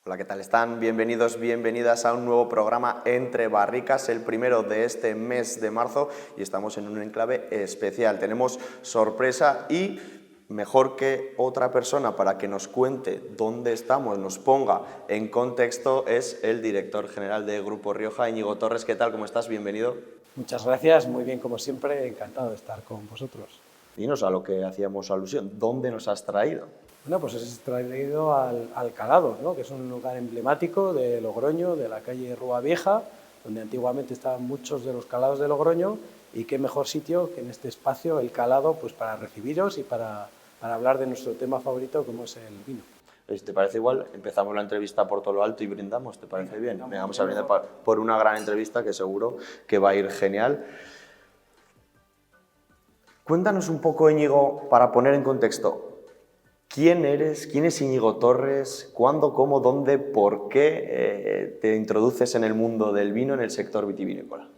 Hola, ¿qué tal están? Bienvenidos, bienvenidas a un nuevo programa Entre Barricas, el primero de este mes de marzo, y estamos en un enclave especial. Tenemos sorpresa y mejor que otra persona para que nos cuente dónde estamos, nos ponga en contexto, es el director general de Grupo Rioja, Íñigo Torres. ¿Qué tal? ¿Cómo estás? Bienvenido. Muchas gracias, muy bien como siempre, encantado de estar con vosotros. Dinos a lo que hacíamos alusión, ¿dónde nos has traído? Bueno, pues es traído al Calado, ¿no? Que es un lugar emblemático de Logroño, de la calle Rúa Vieja, donde antiguamente estaban muchos de los calados de Logroño, y qué mejor sitio que en este espacio, el Calado, pues para recibiros y para hablar de nuestro tema favorito, como es el vino. Si te parece igual, empezamos la entrevista por todo lo alto y brindamos, ¿te parece bien? Venga, Venga, vamos a brindar por una gran entrevista que seguro que va a ir genial. Cuéntanos un poco, Íñigo, para poner en contexto, ¿quién eres? ¿Quién es Íñigo Torres? ¿Cuándo, cómo, dónde, por qué te introduces en el mundo del vino, en el sector vitivinícola?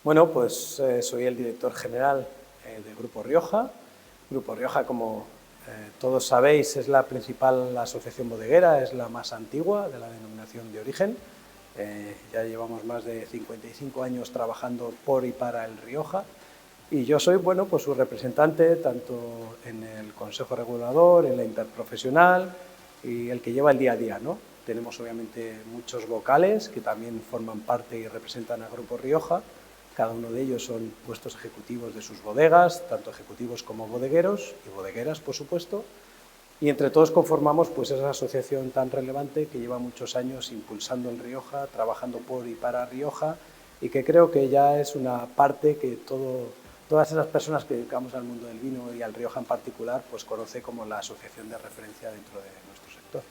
Bueno, pues soy el director general de Grupo Rioja. Grupo Rioja, como todos sabéis, es la principal asociación bodeguera, es la más antigua de la denominación de origen. Ya llevamos más de 55 años trabajando por y para el Rioja. Y yo soy, bueno, pues su representante tanto en el Consejo Regulador, en la interprofesional y el que lleva el día a día, ¿no? Tenemos obviamente muchos vocales que también forman parte y representan a Grupo Rioja. Cada uno de ellos son puestos ejecutivos de sus bodegas, tanto ejecutivos como bodegueros y bodegueras, por supuesto. Y entre todos conformamos pues esa asociación tan relevante que lleva muchos años impulsando en Rioja, trabajando por y para Rioja, y que creo que ya es una parte que todas esas personas que dedicamos al mundo del vino y al Rioja en particular, pues conoce como la asociación de referencia dentro de nuestro sector.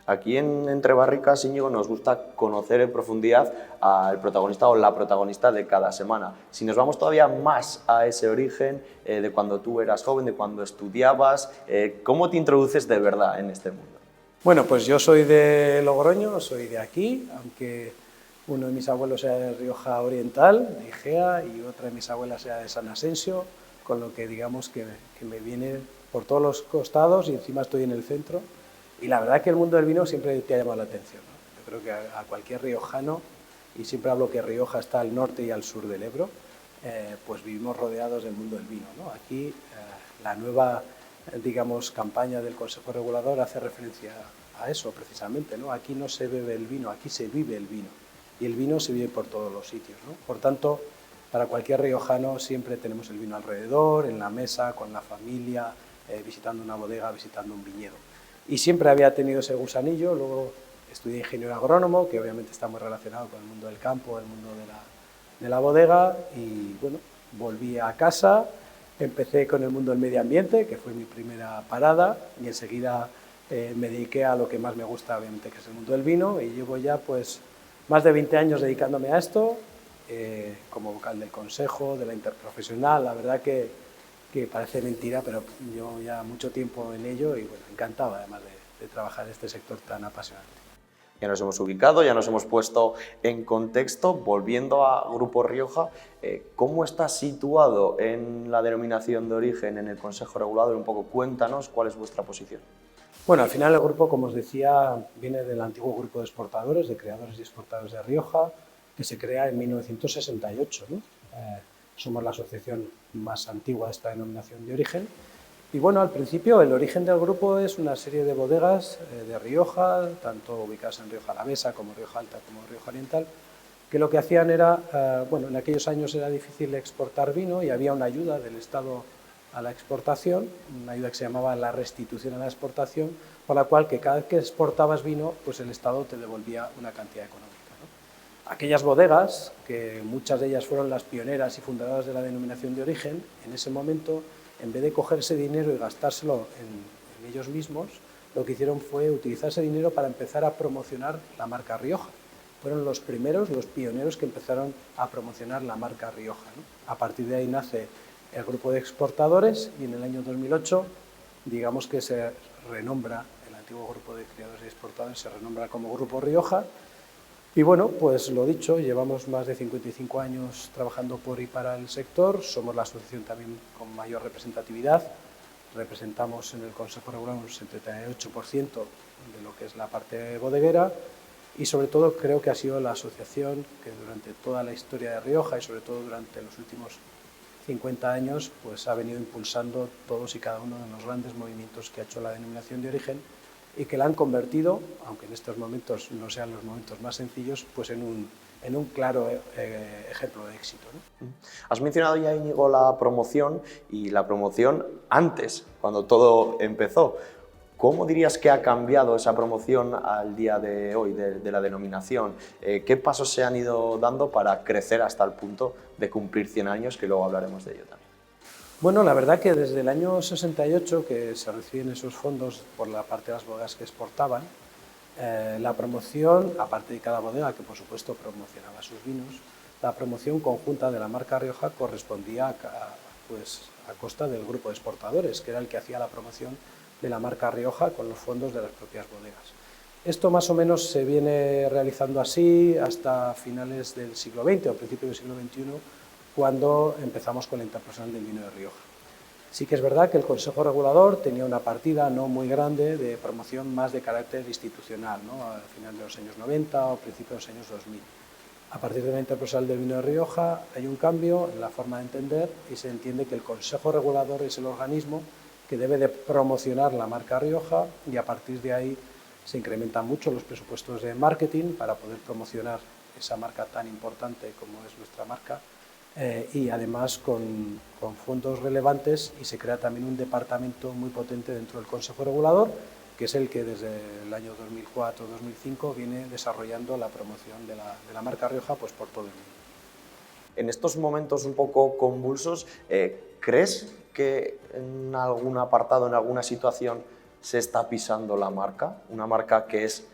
Aquí en Entre Barricas, Íñigo, nos gusta conocer en profundidad al protagonista o la protagonista de cada semana. Si nos vamos todavía más a ese origen de cuando tú eras joven, de cuando estudiabas, ¿cómo te introduces de verdad en este mundo? Bueno, pues yo soy de Logroño, soy de aquí, aunque uno de mis abuelos sea de Rioja Oriental, de Igea, y otra de mis abuelas sea de San Asensio, con lo que digamos que me viene por todos los costados y encima estoy en el centro. Y la verdad que el mundo del vino siempre te ha llamado la atención, ¿no? Yo creo que a cualquier riojano, y siempre hablo que Rioja está al norte y al sur del Ebro, pues vivimos rodeados del mundo del vino, ¿no? Aquí la nueva, digamos, campaña del Consejo Regulador hace referencia a eso precisamente, ¿no? Aquí no se bebe el vino, aquí se vive el vino, y el vino se vive por todos los sitios, ¿no? Por tanto, para cualquier riojano siempre tenemos el vino alrededor, en la mesa, con la familia, visitando una bodega, visitando un viñedo. Y siempre había tenido ese gusanillo. Luego estudié ingeniero agrónomo, que obviamente está muy relacionado con el mundo del campo, el mundo de la bodega, y bueno, volví a casa, empecé con el mundo del medio ambiente, que fue mi primera parada, y enseguida me dediqué a lo que más me gusta, obviamente, que es el mundo del vino, y llevo ya pues más de 20 años dedicándome a esto, como vocal del consejo, de la interprofesional. La verdad que parece mentira, pero llevo ya mucho tiempo en ello y bueno, encantado además de trabajar en este sector tan apasionante. Ya nos hemos ubicado, ya nos hemos puesto en contexto. Volviendo a Grupo Rioja, ¿cómo está situado en la denominación de origen, en el Consejo Regulador? Un poco cuéntanos cuál es vuestra posición. Bueno, al final el grupo, como os decía, viene del antiguo grupo de exportadores, de creadores y exportadores de Rioja, que se crea en 1968, ¿no? Somos la asociación más antigua de esta denominación de origen. Y bueno, al principio el origen del grupo es una serie de bodegas de Rioja, tanto ubicadas en Rioja Alavesa como Rioja Alta como Rioja Oriental, que lo que hacían era, bueno, en aquellos años era difícil exportar vino y había una ayuda del Estado a la exportación, una ayuda que se llamaba la restitución a la exportación, por la cual que cada vez que exportabas vino, pues el Estado te devolvía una cantidad económica, ¿no? Aquellas bodegas, que muchas de ellas fueron las pioneras y fundadoras de la denominación de origen, en ese momento, en vez de coger ese dinero y gastárselo en ellos mismos, lo que hicieron fue utilizar ese dinero para empezar a promocionar la marca Rioja. Fueron los primeros, los pioneros que empezaron a promocionar la marca Rioja, ¿no? A partir de ahí nace el grupo de exportadores y en el año 2008, digamos que se renombra, el antiguo grupo de criadores y exportadores se renombra como Grupo Rioja. Y bueno, pues lo dicho, llevamos más de 55 años trabajando por y para el sector, somos la asociación también con mayor representatividad representamos en el Consejo Regular un 78% de lo que es la parte bodeguera, y sobre todo creo que ha sido la asociación que durante toda la historia de Rioja y sobre todo durante los últimos 50 años pues ha venido impulsando todos y cada uno de los grandes movimientos que ha hecho la denominación de origen y que la han convertido, aunque en estos momentos no sean los momentos más sencillos, pues en un claro ejemplo de éxito, ¿no? Has mencionado ya, Íñigo, la promoción y la promoción antes, cuando todo empezó. ¿Cómo dirías que ha cambiado esa promoción al día de hoy de la denominación? ¿Qué pasos se han ido dando para crecer hasta el punto de cumplir 100 años, que luego hablaremos de ello también? Bueno, la verdad que desde el año 68, que se reciben esos fondos por la parte de las bodegas que exportaban, la promoción, aparte de cada bodega que por supuesto promocionaba sus vinos, la promoción conjunta de la marca Rioja correspondía a costa del grupo de exportadores, que era el que hacía la promoción de la marca Rioja con los fondos de las propias bodegas. Esto más o menos se viene realizando así hasta finales del siglo XX o principios del siglo XXI, cuando empezamos con la Internacional del Vino de Rioja. Sí que es verdad que el Consejo Regulador tenía una partida no muy grande de promoción más de carácter institucional, ¿no? Al final de los años 90 o principios de los años 2000. A partir de la Internacional del Vino de Rioja hay un cambio en la forma de entender y se entiende que el Consejo Regulador es el organismo que debe de promocionar la marca Rioja, y a partir de ahí se incrementan mucho los presupuestos de marketing para poder promocionar esa marca tan importante como es nuestra marca, y además con fondos relevantes, y se crea también un departamento muy potente dentro del Consejo Regulador, que es el que desde el año 2004-2005 viene desarrollando la promoción de la marca Rioja pues, por todo el mundo. En estos momentos un poco convulsos, ¿crees que en algún apartado, en alguna situación, se está pisando la marca? Una marca que es,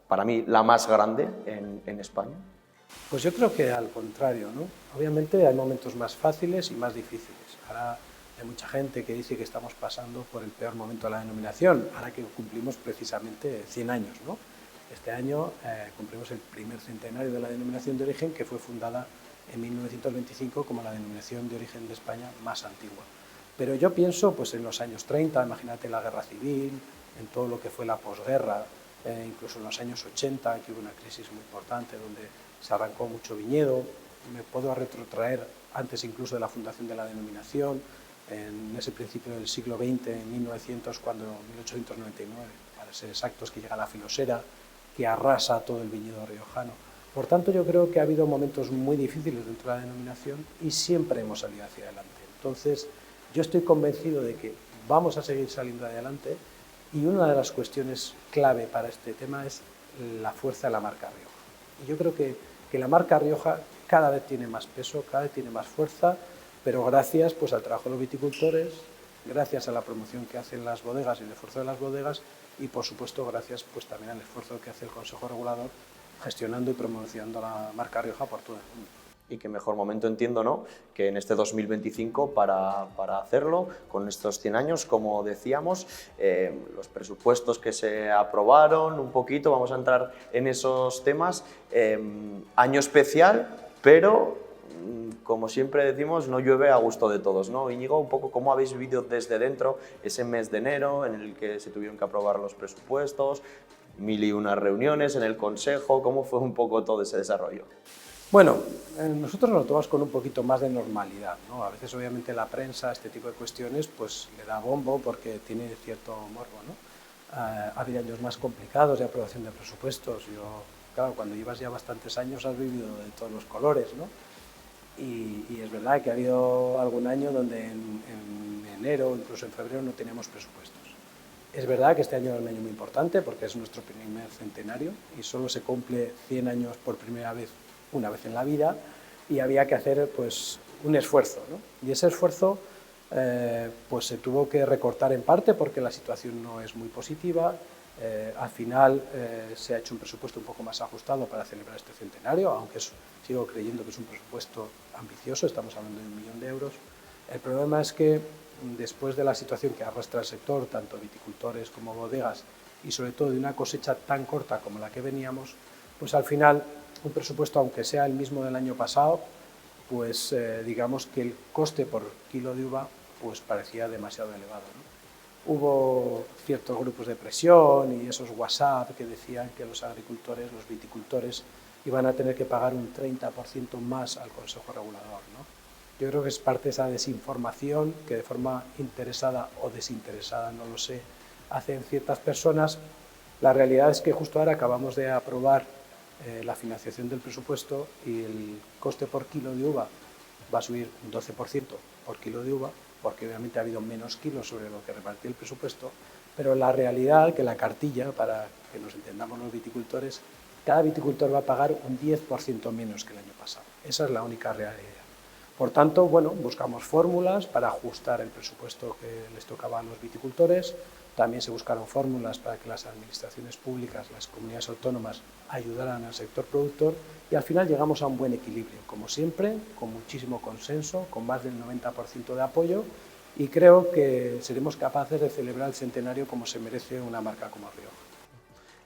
para mí, la más grande en España. Pues yo creo que al contrario, ¿no? Obviamente hay momentos más fáciles y más difíciles. Ahora hay mucha gente que dice que estamos pasando por el peor momento de la denominación, ahora que cumplimos precisamente 100 años, ¿no? Este año cumplimos el primer centenario de la denominación de origen, que fue fundada en 1925 como la denominación de origen de España más antigua. Pero yo pienso pues, en los años 30, imagínate la guerra civil, en todo lo que fue la posguerra, incluso en los años 80, que hubo una crisis muy importante donde se arrancó mucho viñedo. Me puedo retrotraer antes incluso de la fundación de la denominación, en ese principio del siglo XX, en 1899, para ser exactos, que llega la filosera, que arrasa todo el viñedo riojano. Por tanto, yo creo que ha habido momentos muy difíciles dentro de la denominación y siempre hemos salido hacia adelante. Entonces, yo estoy convencido de que vamos a seguir saliendo adelante, y una de las cuestiones clave para este tema es la fuerza de la marca Rioja. Y yo creo que la marca Rioja cada vez tiene más peso, cada vez tiene más fuerza, pero gracias pues, al trabajo de los viticultores, gracias a la promoción que hacen las bodegas y el esfuerzo de las bodegas, y por supuesto gracias pues, también al esfuerzo que hace el Consejo Regulador gestionando y promocionando la marca Rioja por todo el mundo. Y qué mejor momento, entiendo, ¿no?, que en este 2025 para hacerlo, con estos 100 años, como decíamos, los presupuestos que se aprobaron, un poquito, vamos a entrar en esos temas. Año especial, pero, como siempre decimos, no llueve a gusto de todos, ¿no? Íñigo, un poco cómo habéis vivido desde dentro ese mes de enero en el que se tuvieron que aprobar los presupuestos, 1001 reuniones en el Consejo, ¿cómo fue un poco todo ese desarrollo? Bueno, nosotros nos lo tomamos con un poquito más de normalidad, ¿no? A veces, obviamente, la prensa, este tipo de cuestiones, pues le da bombo porque tiene cierto morbo, ¿no? Ha habido años más complicados de aprobación de presupuestos. Claro, cuando llevas ya bastantes años has vivido de todos los colores, ¿no? Y es verdad que ha habido algún año donde en enero, incluso en febrero, no teníamos presupuestos. Es verdad que este año es un año muy importante porque es nuestro primer centenario y solo se cumple 100 años por primera vez, una vez en la vida, y había que hacer pues, un esfuerzo, ¿no? Y ese esfuerzo pues, se tuvo que recortar en parte porque la situación no es muy positiva. Al final se ha hecho un presupuesto un poco más ajustado para celebrar este centenario, aunque sigo creyendo que es un presupuesto ambicioso, estamos hablando de 1 millón de euros. El problema es que después de la situación que arrastra el sector, tanto viticultores como bodegas, y sobre todo de una cosecha tan corta como la que veníamos, pues al final un presupuesto, aunque sea el mismo del año pasado, pues digamos que el coste por kilo de uva pues parecía demasiado elevado, ¿no? Hubo ciertos grupos de presión y esos WhatsApp que decían que los agricultores, los viticultores, iban a tener que pagar un 30% más al Consejo Regulador, ¿no? Yo creo que es parte de esa desinformación que de forma interesada o desinteresada, no lo sé, hacen ciertas personas. La realidad es que justo ahora acabamos de aprobar la financiación del presupuesto y el coste por kilo de uva va a subir un 12% por kilo de uva, porque obviamente ha habido menos kilos sobre lo que repartió el presupuesto, pero la realidad, que la cartilla, para que nos entendamos los viticultores, cada viticultor va a pagar un 10% menos que el año pasado. Esa es la única realidad. Por tanto, bueno, buscamos fórmulas para ajustar el presupuesto que les tocaba a los viticultores. También se buscaron fórmulas para que las administraciones públicas, las comunidades autónomas, ayudaran al sector productor y al final llegamos a un buen equilibrio, como siempre, con muchísimo consenso, con más del 90% de apoyo, y creo que seremos capaces de celebrar el centenario como se merece una marca como Rioja.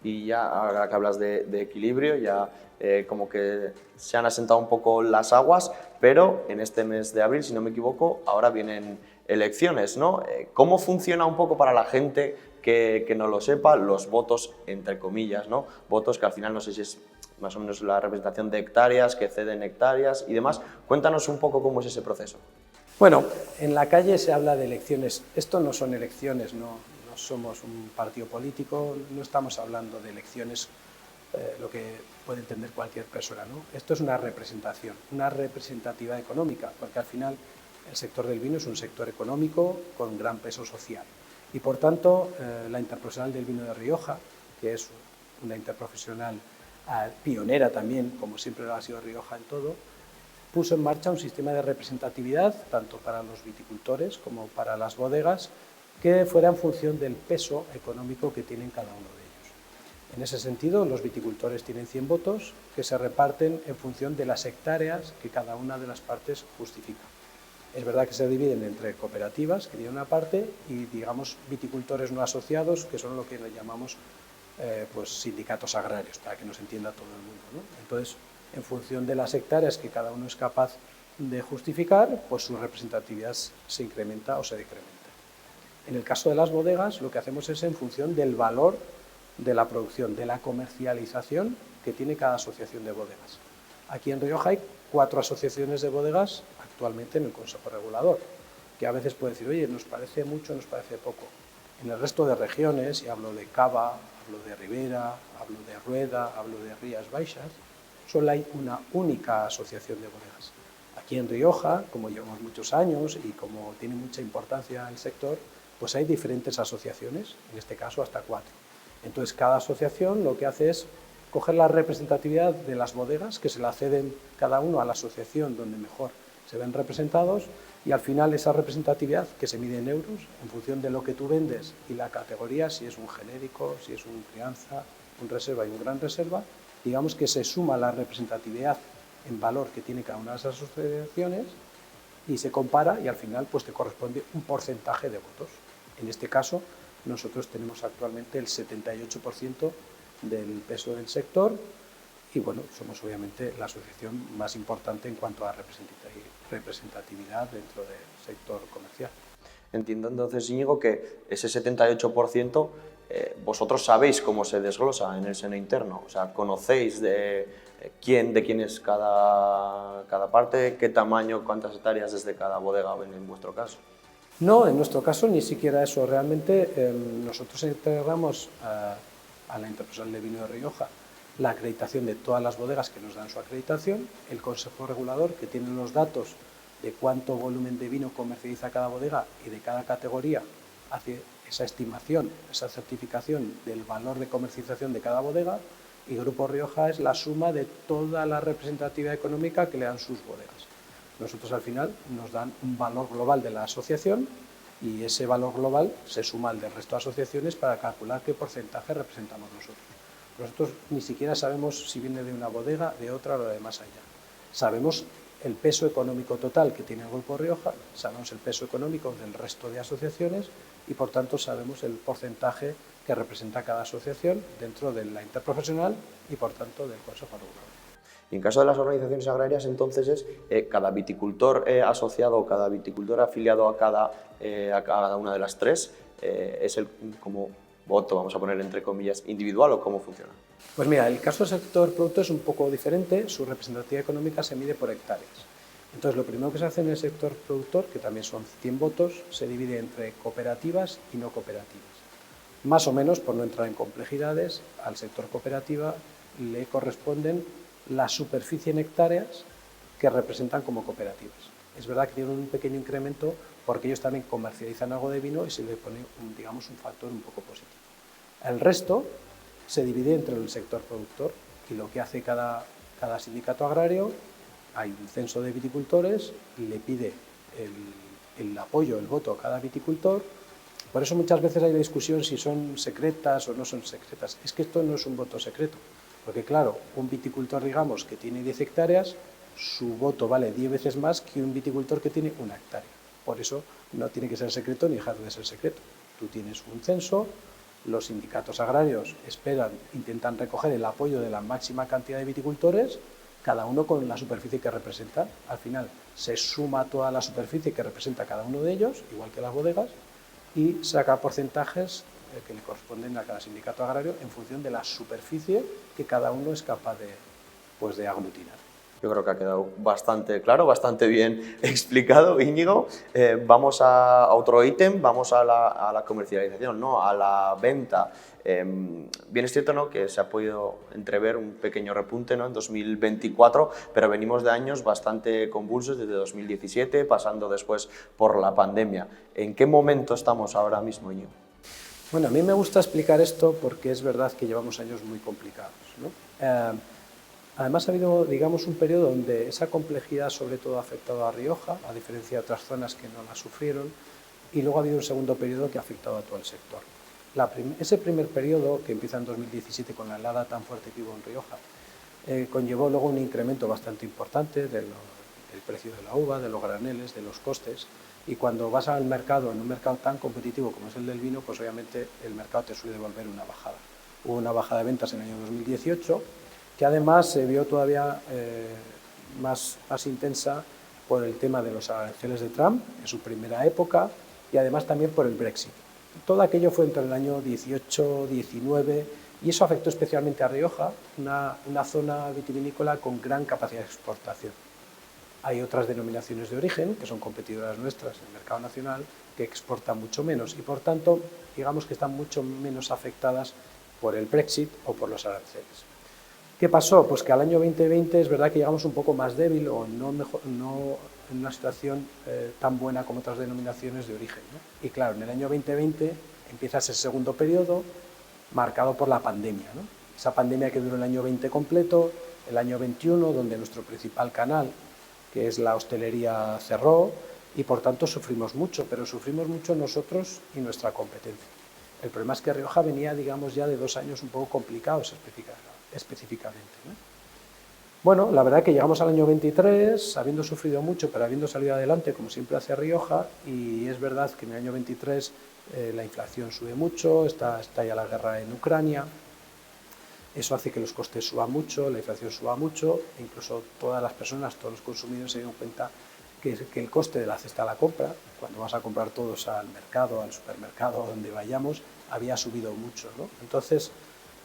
Y ya, ahora que hablas de equilibrio, ya como que se han asentado un poco las aguas, pero en este mes de abril, si no me equivoco, ahora vienen elecciones, ¿no? ¿Cómo funciona un poco para la gente que no lo sepa los votos, entre comillas, ¿no? Votos que al final no sé si es más o menos la representación de hectáreas, que ceden hectáreas y demás. Cuéntanos un poco cómo es ese proceso. Bueno, en la calle se habla de elecciones. Esto no son elecciones, no somos un partido político, no estamos hablando de elecciones, lo que puede entender cualquier persona, ¿no? Esto es una representación, una representatividad económica, porque al final el sector del vino es un sector económico con gran peso social. Y por tanto, la Interprofesional del Vino de Rioja, que es una interprofesional pionera también, como siempre lo ha sido Rioja en todo, puso en marcha un sistema de representatividad, tanto para los viticultores como para las bodegas, que fuera en función del peso económico que tienen cada uno de ellos. En ese sentido, los viticultores tienen 100 votos que se reparten en función de las hectáreas que cada una de las partes justifica. Es verdad que se dividen entre cooperativas, que tienen una parte, y digamos viticultores no asociados, que son lo que le llamamos pues, sindicatos agrarios, para que nos entienda todo el mundo, ¿no? Entonces, en función de las hectáreas que cada uno es capaz de justificar, pues su representatividad se incrementa o se decrementa. En el caso de las bodegas, lo que hacemos es en función del valor de la producción, de la comercialización que tiene cada asociación de bodegas. Aquí en Rioja hay 4 asociaciones de bodegas actualmente en el Consejo Regulador, que a veces puede decir, oye, nos parece mucho, nos parece poco. En el resto de regiones, y hablo de Cava, hablo de Ribera, hablo de Rueda, hablo de Rías Baixas, solo hay una única asociación de bodegas. Aquí en Rioja, como llevamos muchos años y como tiene mucha importancia el sector, pues hay diferentes asociaciones, en este caso hasta 4. Entonces, cada asociación lo que hace es coger la representatividad de las bodegas, que se la ceden cada uno a la asociación donde mejor se ven representados, y al final esa representatividad, que se mide en euros, en función de lo que tú vendes y la categoría, si es un genérico, si es un crianza, un reserva y un gran reserva, digamos que se suma la representatividad en valor que tiene cada una de esas asociaciones y se compara y al final pues te corresponde un porcentaje de votos. En este caso, nosotros tenemos actualmente el 78% del peso del sector y bueno, somos obviamente la asociación más importante en cuanto a representatividad dentro del sector comercial. Entiendo entonces, Íñigo, que ese 78% vosotros sabéis cómo se desglosa en el seno interno, o sea, conocéis de quién es cada parte, qué tamaño, cuántas hectáreas desde cada bodega ven en vuestro caso. No, en nuestro caso ni siquiera eso. Realmente nosotros integramos a la Interprofesional de Vino de Rioja la acreditación de todas las bodegas que nos dan su acreditación, el Consejo Regulador que tiene los datos de cuánto volumen de vino comercializa cada bodega y de cada categoría hace esa estimación, esa certificación del valor de comercialización de cada bodega, y Grupo Rioja es la suma de toda la representatividad económica que le dan sus bodegas. Nosotros al final nos dan un valor global de la asociación y ese valor global se suma al del resto de asociaciones para calcular qué porcentaje representamos nosotros. Nosotros ni siquiera sabemos si viene de una bodega, de otra o de más allá. Sabemos el peso económico total que tiene el Grupo Rioja, sabemos el peso económico del resto de asociaciones y por tanto sabemos el porcentaje que representa cada asociación dentro de la interprofesional y por tanto del Consejo Regulador. Y en caso de las organizaciones agrarias, entonces es cada viticultor asociado o cada viticultor afiliado a cada una de las tres, es el como voto, vamos a poner entre comillas, individual, ¿o cómo funciona? Pues mira, el caso del sector producto es un poco diferente, su representatividad económica se mide por hectáreas. Entonces, lo primero que se hace en el sector productor, que también son 100 votos, se divide entre cooperativas y no cooperativas. Más o menos, por no entrar en complejidades, al sector cooperativa le corresponden la superficie en hectáreas que representan como cooperativas. Es verdad que tienen un pequeño incremento porque ellos también comercializan algo de vino y se le pone, digamos, un factor un poco positivo. El resto se divide entre el sector productor y lo que hace cada sindicato agrario, hay un censo de viticultores, le pide el apoyo, el voto a cada viticultor. Por eso muchas veces hay la discusión si son secretas o no son secretas. Es que esto no es un voto secreto, porque claro, un viticultor, digamos, que tiene 10 hectáreas, su voto vale 10 veces más que un viticultor que tiene 1 hectárea. Por eso no tiene que ser secreto ni dejar de ser secreto. Tú tienes un censo, los sindicatos agrarios intentan recoger el apoyo de la máxima cantidad de viticultores, cada uno con la superficie que representa. Al final se suma toda la superficie que representa cada uno de ellos, igual que las bodegas, y saca porcentajes que le corresponden a cada sindicato agrario en función de la superficie que cada uno es capaz de aglutinar. Yo creo que ha quedado bastante claro, bastante bien explicado, Íñigo. Vamos a otro ítem, vamos a la comercialización, ¿no? A la venta. Bien es cierto, ¿no?, que se ha podido entrever un pequeño repunte, ¿no?, en 2024, pero venimos de años bastante convulsos, desde 2017, pasando después por la pandemia. ¿En qué momento estamos ahora mismo, Íñigo? Bueno, a mí me gusta explicar esto porque es verdad que llevamos años muy complicados, ¿no? Además ha habido, digamos, un periodo donde esa complejidad sobre todo ha afectado a Rioja, a diferencia de otras zonas que no la sufrieron, y luego ha habido un segundo periodo que ha afectado a todo el sector. Ese primer periodo, que empieza en 2017 con la helada tan fuerte que hubo en Rioja, conllevó luego un incremento bastante importante del precio de la uva, de los graneles, de los costes, y cuando vas al mercado, en un mercado tan competitivo como es el del vino, pues obviamente el mercado te suele devolver una bajada. Hubo una bajada de ventas en el año 2018, que además se vio todavía más intensa por el tema de los aranceles de Trump en su primera época y además también por el Brexit. Todo aquello fue entre el año 18, 19 y eso afectó especialmente a Rioja, una zona vitivinícola con gran capacidad de exportación. Hay otras denominaciones de origen que son competidoras nuestras en el mercado nacional que exportan mucho menos y por tanto digamos que están mucho menos afectadas por el Brexit o por los aranceles. ¿Qué pasó? Pues que al año 2020 es verdad que llegamos un poco más débil o no en una situación tan buena como otras denominaciones de origen, ¿no? Y claro, en el año 2020 empieza ese segundo periodo marcado por la pandemia, ¿no? Esa pandemia que duró el año 20 completo, el año 21, donde nuestro principal canal, que es la hostelería, cerró y por tanto sufrimos mucho, pero sufrimos mucho nosotros y nuestra competencia. El problema es que Rioja venía, digamos, ya de 2 años un poco complicados específicamente, ¿no? Bueno, la verdad que llegamos al año 23, habiendo sufrido mucho, pero habiendo salido adelante, como siempre hace Rioja, y es verdad que en el año 23 la inflación sube mucho, está ya la guerra en Ucrania, eso hace que los costes suban mucho, la inflación suba mucho, e incluso todas las personas, todos los consumidores se dieron cuenta que el coste de la cesta de la compra, cuando vas a comprar todos al mercado, al supermercado, donde vayamos, había subido mucho, ¿no? Entonces,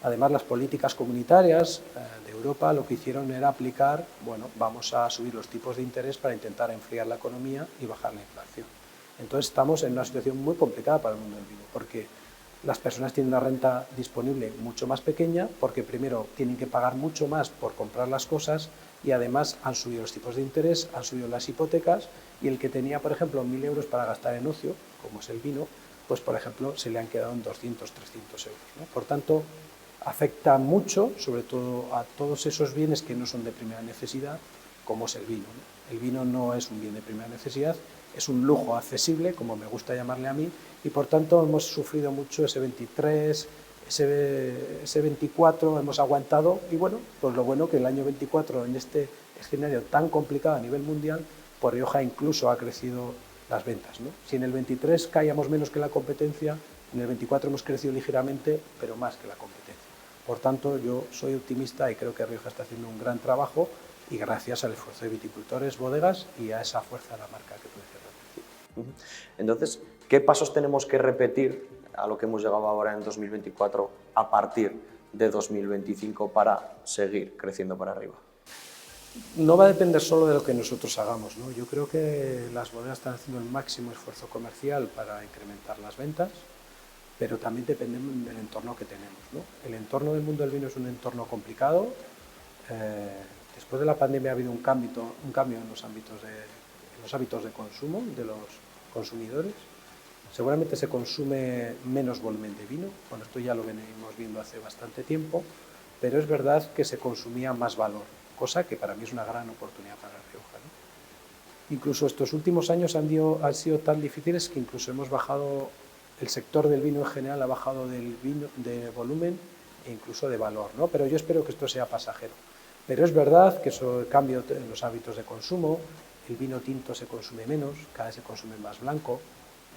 además, las políticas comunitarias de Europa lo que hicieron era aplicar, bueno, vamos a subir los tipos de interés para intentar enfriar la economía y bajar la inflación. Entonces estamos en una situación muy complicada para el mundo del vino, porque las personas tienen una renta disponible mucho más pequeña, porque primero tienen que pagar mucho más por comprar las cosas y además han subido los tipos de interés, han subido las hipotecas y el que tenía, por ejemplo, 1.000 euros para gastar en ocio, como es el vino, pues por ejemplo se le han quedado en 200, 300 euros, ¿no? Por tanto, afecta mucho, sobre todo a todos esos bienes que no son de primera necesidad, como es el vino, ¿no? El vino no es un bien de primera necesidad, es un lujo accesible, como me gusta llamarle a mí, y por tanto hemos sufrido mucho ese 23, ese 24, hemos aguantado, y bueno, pues lo bueno que el año 24, en este escenario tan complicado a nivel mundial, por Rioja incluso ha crecido las ventas, ¿no? Si en el 23 caíamos menos que la competencia, en el 24 hemos crecido ligeramente, pero más que la competencia. Por tanto, yo soy optimista y creo que Rioja está haciendo un gran trabajo y gracias al esfuerzo de viticultores, bodegas y a esa fuerza de la marca que tú decías. Entonces, ¿qué pasos tenemos que repetir a lo que hemos llegado ahora en 2024 a partir de 2025 para seguir creciendo para arriba? No va a depender solo de lo que nosotros hagamos, ¿no? Yo creo que las bodegas están haciendo el máximo esfuerzo comercial para incrementar las ventas, pero también depende del entorno que tenemos, ¿no? El entorno del mundo del vino es un entorno complicado. Después de la pandemia ha habido un cambio en los hábitos de consumo de los consumidores. Seguramente se consume menos volumen de vino, bueno, esto ya lo venimos viendo hace bastante tiempo, pero es verdad que se consumía más valor, cosa que para mí es una gran oportunidad para Rioja, ¿no? Incluso estos últimos años han sido tan difíciles que incluso hemos bajado, el sector del vino en general ha bajado de volumen e incluso de valor, ¿no? Pero yo espero que esto sea pasajero. Pero es verdad que eso cambia en los hábitos de consumo, el vino tinto se consume menos, cada vez se consume más blanco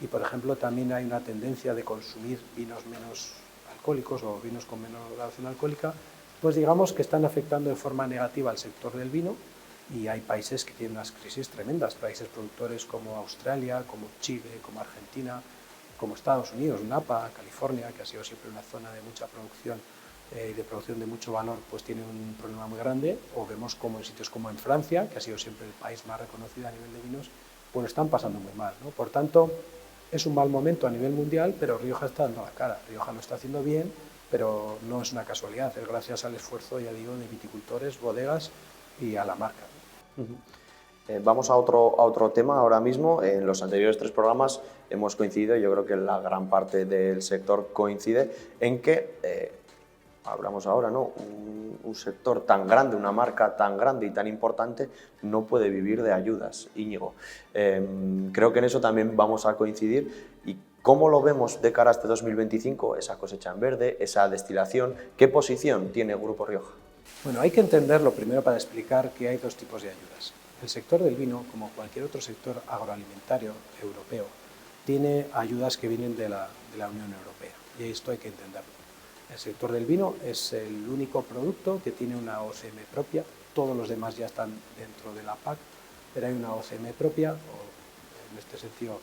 y, por ejemplo, también hay una tendencia de consumir vinos menos alcohólicos o vinos con menor graduación alcohólica, pues digamos que están afectando de forma negativa al sector del vino y hay países que tienen unas crisis tremendas, países productores como Australia, como Chile, como Argentina, como Estados Unidos, Napa, California, que ha sido siempre una zona de mucha producción y de producción de mucho valor, pues tiene un problema muy grande, o vemos como en sitios como en Francia, que ha sido siempre el país más reconocido a nivel de vinos, pues lo están pasando muy mal, ¿no? Por tanto, es un mal momento a nivel mundial, pero Rioja está dando la cara. Rioja lo está haciendo bien, pero no es una casualidad, es gracias al esfuerzo, ya digo, de viticultores, bodegas y a la marca. Vamos a otro tema ahora mismo. En los anteriores 3 programas hemos coincidido, yo creo que la gran parte del sector coincide en que hablamos ahora, ¿no? Un sector tan grande, una marca tan grande y tan importante no puede vivir de ayudas, Íñigo. Creo que en eso también vamos a coincidir. ¿Y cómo lo vemos de cara a este 2025? Esa cosecha en verde, esa destilación, ¿qué posición tiene Grupo Rioja? Bueno, hay que entenderlo primero para explicar que hay dos tipos de ayudas. El sector del vino, como cualquier otro sector agroalimentario europeo, tiene ayudas que vienen de la Unión Europea y esto hay que entenderlo. El sector del vino es el único producto que tiene una OCM propia, todos los demás ya están dentro de la PAC, pero hay una OCM propia, o en este sentido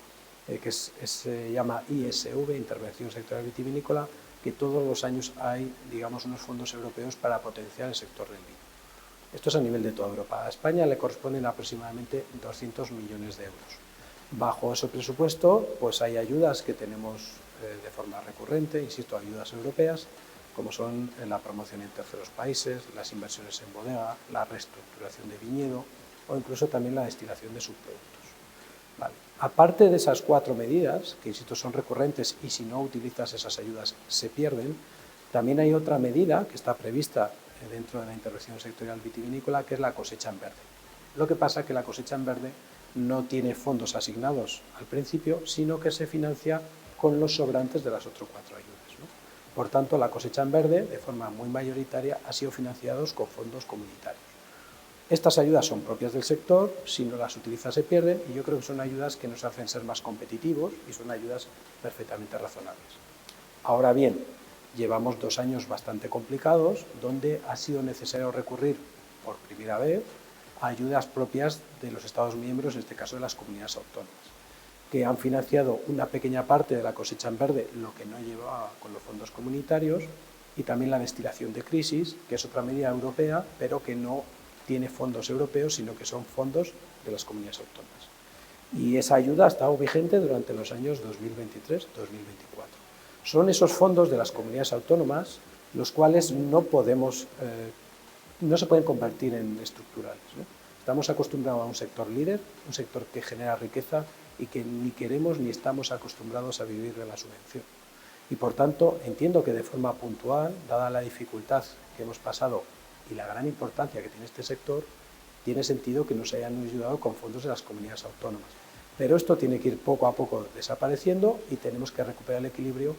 que se llama ISV, Intervención Sectorial Vitivinícola, que todos los años hay, digamos, unos fondos europeos para potenciar el sector del vino. Esto es a nivel de toda Europa. A España le corresponden aproximadamente 200 millones de euros. Bajo ese presupuesto, pues hay ayudas que tenemos de forma recurrente, insisto, ayudas europeas, como son la promoción en terceros países, las inversiones en bodega, la reestructuración de viñedo o incluso también la destilación de subproductos. Vale. Aparte de esas 4 medidas, que insisto son recurrentes y si no utilizas esas ayudas se pierden, también hay otra medida que está prevista dentro de la intervención sectorial vitivinícola, que es la cosecha en verde. Lo que pasa es que la cosecha en verde no tiene fondos asignados al principio, sino que se financia con los sobrantes de las otras 4 ayudas, ¿no? Por tanto, la cosecha en verde, de forma muy mayoritaria, ha sido financiada con fondos comunitarios. Estas ayudas son propias del sector, si no las utiliza se pierden y yo creo que son ayudas que nos hacen ser más competitivos y son ayudas perfectamente razonables. Ahora bien, llevamos 2 años bastante complicados donde ha sido necesario recurrir por primera vez a ayudas propias de los Estados miembros, en este caso de las comunidades autónomas, que han financiado una pequeña parte de la cosecha en verde, lo que no llevaba con los fondos comunitarios, y también la destilación de crisis, que es otra medida europea, pero que no tiene fondos europeos, sino que son fondos de las comunidades autónomas. Y esa ayuda ha estado vigente durante los años 2023-2024. Son esos fondos de las comunidades autónomas los cuales no se pueden convertir en estructurales, ¿no? Estamos acostumbrados a un sector líder, un sector que genera riqueza y que ni queremos ni estamos acostumbrados a vivir de la subvención. Y por tanto, entiendo que de forma puntual, dada la dificultad que hemos pasado y la gran importancia que tiene este sector, tiene sentido que nos hayan ayudado con fondos de las comunidades autónomas. Pero esto tiene que ir poco a poco desapareciendo y tenemos que recuperar el equilibrio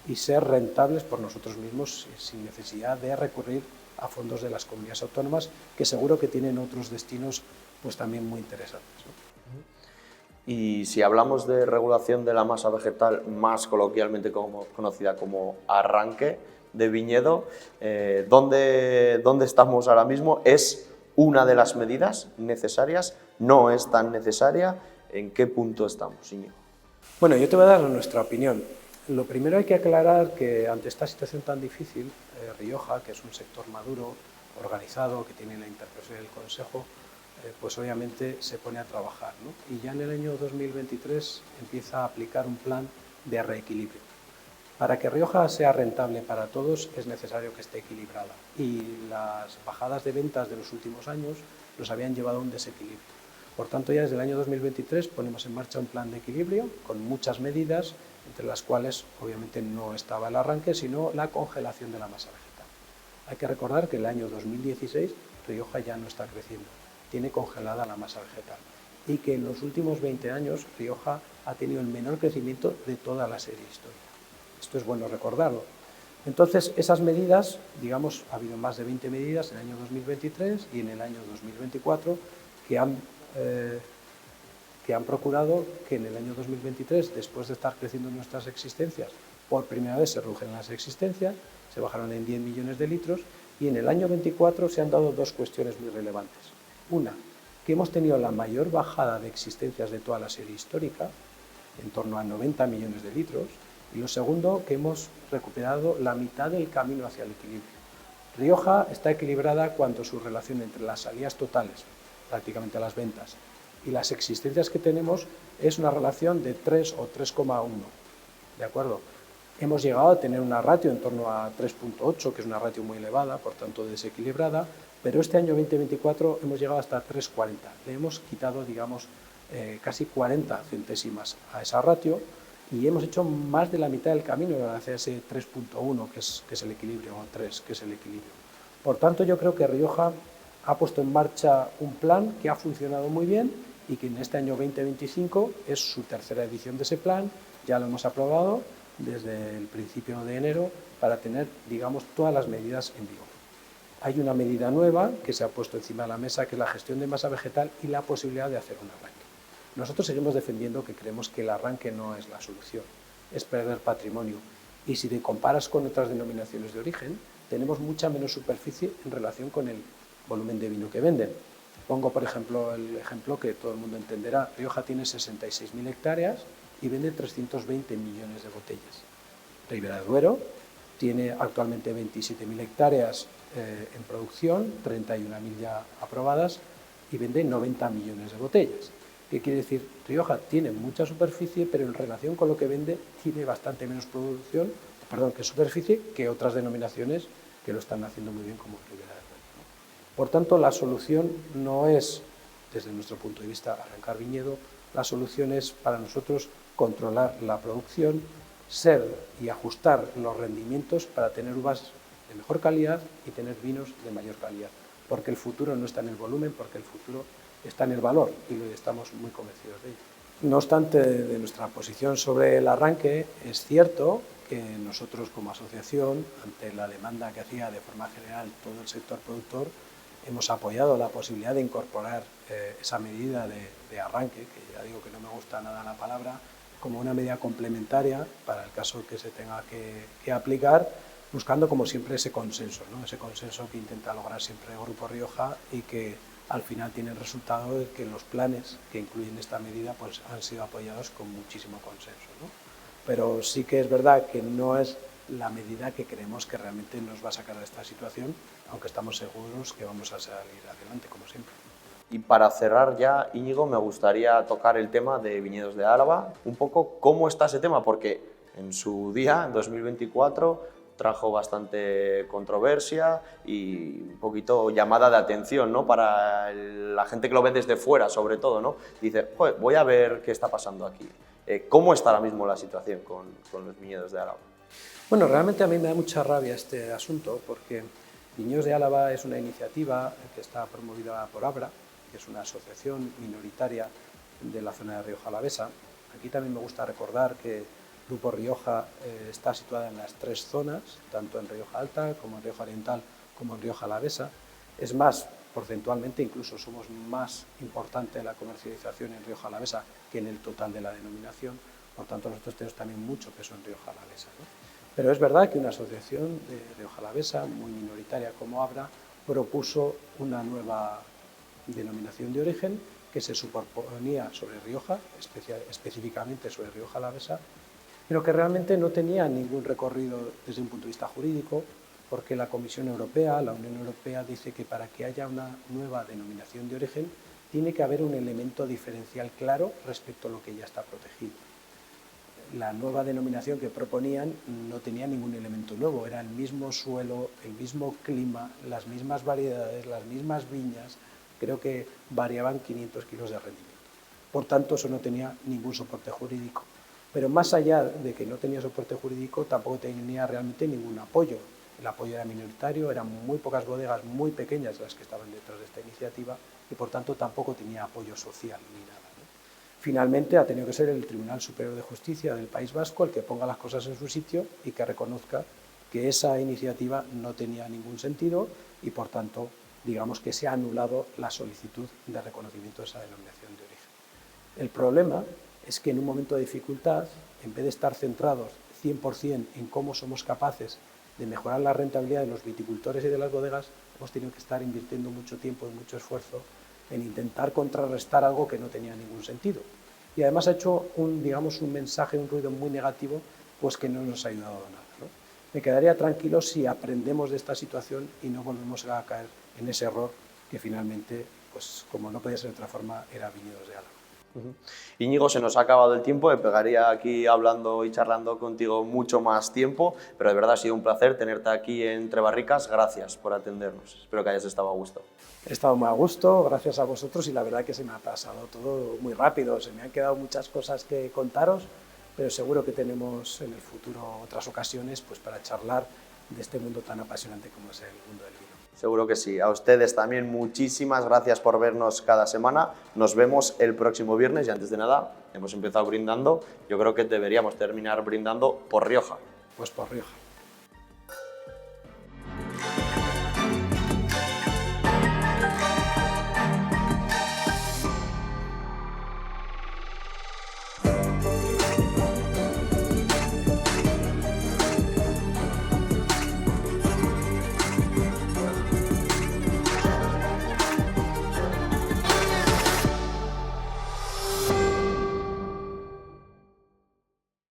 y ser rentables por nosotros mismos sin necesidad de recurrir a fondos de las comunidades autónomas, que seguro que tienen otros destinos pues también muy interesantes, ¿no? Y si hablamos de regulación de la masa vegetal, más coloquialmente conocida como arranque, de viñedo. ¿Dónde estamos ahora mismo? ¿Es una de las medidas necesarias? ¿No es tan necesaria? ¿En qué punto estamos, Íñigo? Bueno, yo te voy a dar nuestra opinión. Lo primero hay que aclarar que ante esta situación tan difícil, Rioja, que es un sector maduro, organizado, que tiene la interpresión del Consejo, pues obviamente se pone a trabajar, ¿no? Y ya en el año 2023 empieza a aplicar un plan de reequilibrio. Para que Rioja sea rentable para todos es necesario que esté equilibrada y las bajadas de ventas de los últimos años nos habían llevado a un desequilibrio. Por tanto, ya desde el año 2023 ponemos en marcha un plan de equilibrio con muchas medidas, entre las cuales obviamente no estaba el arranque, sino la congelación de la masa vegetal. Hay que recordar que el año 2016 Rioja ya no está creciendo, tiene congelada la masa vegetal y que en los últimos 20 años Rioja ha tenido el menor crecimiento de toda la serie histórica. Esto es bueno recordarlo. Entonces, esas medidas, digamos, ha habido más de 20 medidas en el año 2023 y en el año 2024 que han procurado que en el año 2023, después de estar creciendo nuestras existencias, por primera vez se redujeron las existencias, se bajaron en 10 millones de litros y en el año 24 se han dado dos cuestiones muy relevantes. Una, que hemos tenido la mayor bajada de existencias de toda la serie histórica, en torno a 90 millones de litros, y lo segundo, que hemos recuperado la mitad del camino hacia el equilibrio. Rioja está equilibrada cuando su relación entre las salidas totales, prácticamente las ventas, y las existencias que tenemos es una relación de 3 o 3,1. ¿De acuerdo? Hemos llegado a tener una ratio en torno a 3,8, que es una ratio muy elevada, por tanto desequilibrada, pero este año 2024 hemos llegado hasta 3,40. Le hemos quitado, digamos, casi 40 centésimas a esa ratio y hemos hecho más de la mitad del camino hacia ese 3,1, que es el equilibrio, o 3, que es el equilibrio. Por tanto, yo creo que Rioja ha puesto en marcha un plan que ha funcionado muy bien y que en este año 2025 es su tercera edición de ese plan, ya lo hemos aprobado desde el principio de enero para tener, digamos, todas las medidas en vigor. Hay una medida nueva que se ha puesto encima de la mesa, que es la gestión de masa vegetal y la posibilidad de hacer un arranque. Nosotros seguimos defendiendo que creemos que el arranque no es la solución, es perder patrimonio. Y si te comparas con otras denominaciones de origen, tenemos mucha menos superficie en relación con el volumen de vino que venden. Pongo, por ejemplo, el ejemplo que todo el mundo entenderá. Rioja tiene 66.000 hectáreas y vende 320 millones de botellas. Ribera del Duero tiene actualmente 27.000 hectáreas en producción, 31.000 ya aprobadas y vende 90 millones de botellas. ¿Qué quiere decir? Rioja tiene mucha superficie, pero en relación con lo que vende tiene bastante menos producción, que superficie que otras denominaciones que lo están haciendo muy bien como Ribera del Duero. Por tanto, la solución no es, desde nuestro punto de vista, arrancar viñedo, la solución es para nosotros controlar la producción, ser y ajustar los rendimientos para tener uvas de mejor calidad y tener vinos de mayor calidad, porque el futuro no está en el volumen, porque el futuro está en el valor y estamos muy convencidos de ello. No obstante, de nuestra posición sobre el arranque, es cierto que nosotros como asociación, ante la demanda que hacía de forma general todo el sector productor, hemos apoyado la posibilidad de incorporar esa medida de arranque, que ya digo que no me gusta nada la palabra, como una medida complementaria para el caso que se tenga que aplicar, buscando como siempre ese consenso, ¿no? Ese consenso que intenta lograr siempre el Grupo Rioja y que al final tiene el resultado de que los planes que incluyen esta medida pues, han sido apoyados con muchísimo consenso, ¿no? Pero sí que es verdad que no es la medida que creemos que realmente nos va a sacar de esta situación, aunque estamos seguros que vamos a salir adelante, como siempre. Y para cerrar ya, Íñigo, me gustaría tocar el tema de Viñedos de Álava. Un poco cómo está ese tema, porque en su día, en 2024, trajo bastante controversia y un poquito llamada de atención, ¿no? Para la gente que lo ve desde fuera, sobre todo, ¿no? Dice, joder, voy a ver qué está pasando aquí. ¿Cómo está ahora mismo la situación con los Viñedos de Álava? Bueno, realmente a mí me da mucha rabia este asunto, porque Viñedos de Álava es una iniciativa que está promovida por Abra, que es una asociación minoritaria de la zona de Rioja Alavesa. Aquí también me gusta recordar que Grupo Rioja está situada en las tres zonas, tanto en Rioja Alta, como en Rioja Oriental, como en Rioja Alavesa. Es más, porcentualmente incluso somos más importante en la comercialización en Rioja Alavesa que en el total de la denominación. Por tanto, nosotros tenemos también mucho peso en Rioja Alavesa, ¿no? Pero es verdad que una asociación de Rioja Alavesa, muy minoritaria como Abra, propuso una nueva denominación de origen que se superponía sobre Rioja, específicamente sobre Rioja Alavesa, pero que realmente no tenía ningún recorrido desde un punto de vista jurídico, porque la Comisión Europea, la Unión Europea, dice que para que haya una nueva denominación de origen tiene que haber un elemento diferencial claro respecto a lo que ya está protegido. La nueva denominación que proponían no tenía ningún elemento nuevo, era el mismo suelo, el mismo clima, las mismas variedades, las mismas viñas, creo que variaban 500 kilos de rendimiento. Por tanto, eso no tenía ningún soporte jurídico. Pero más allá de que no tenía soporte jurídico, tampoco tenía realmente ningún apoyo. El apoyo era minoritario, eran muy pocas bodegas muy pequeñas las que estaban detrás de esta iniciativa y por tanto tampoco tenía apoyo social ni nada. Finalmente ha tenido que ser el Tribunal Superior de Justicia del País Vasco el que ponga las cosas en su sitio y que reconozca que esa iniciativa no tenía ningún sentido y por tanto digamos que se ha anulado la solicitud de reconocimiento de esa denominación de origen. El problema es que en un momento de dificultad, en vez de estar centrados 100% en cómo somos capaces de mejorar la rentabilidad de los viticultores y de las bodegas, hemos tenido que estar invirtiendo mucho tiempo y mucho esfuerzo en intentar contrarrestar algo que no tenía ningún sentido. Y además ha hecho un mensaje, un ruido muy negativo, pues que no nos ha ayudado a nada, ¿no? Me quedaría tranquilo si aprendemos de esta situación y no volvemos a caer en ese error que finalmente, pues como no podía ser de otra forma, era Viñedos de Álava. Íñigo, se nos ha acabado el tiempo, me pegaría aquí hablando y charlando contigo mucho más tiempo, pero de verdad ha sido un placer tenerte aquí en Entre Barricas. Gracias por atendernos, espero que hayas estado a gusto. He estado muy a gusto, gracias a vosotros, y la verdad que se me ha pasado todo muy rápido, se me han quedado muchas cosas que contaros, pero seguro que tenemos en el futuro otras ocasiones pues, para charlar de este mundo tan apasionante como es el mundo del vino. Seguro que sí. A ustedes también muchísimas gracias por vernos cada semana. Nos vemos el próximo viernes y antes de nada, hemos empezado brindando. Yo creo que deberíamos terminar brindando por Rioja. Pues por Rioja.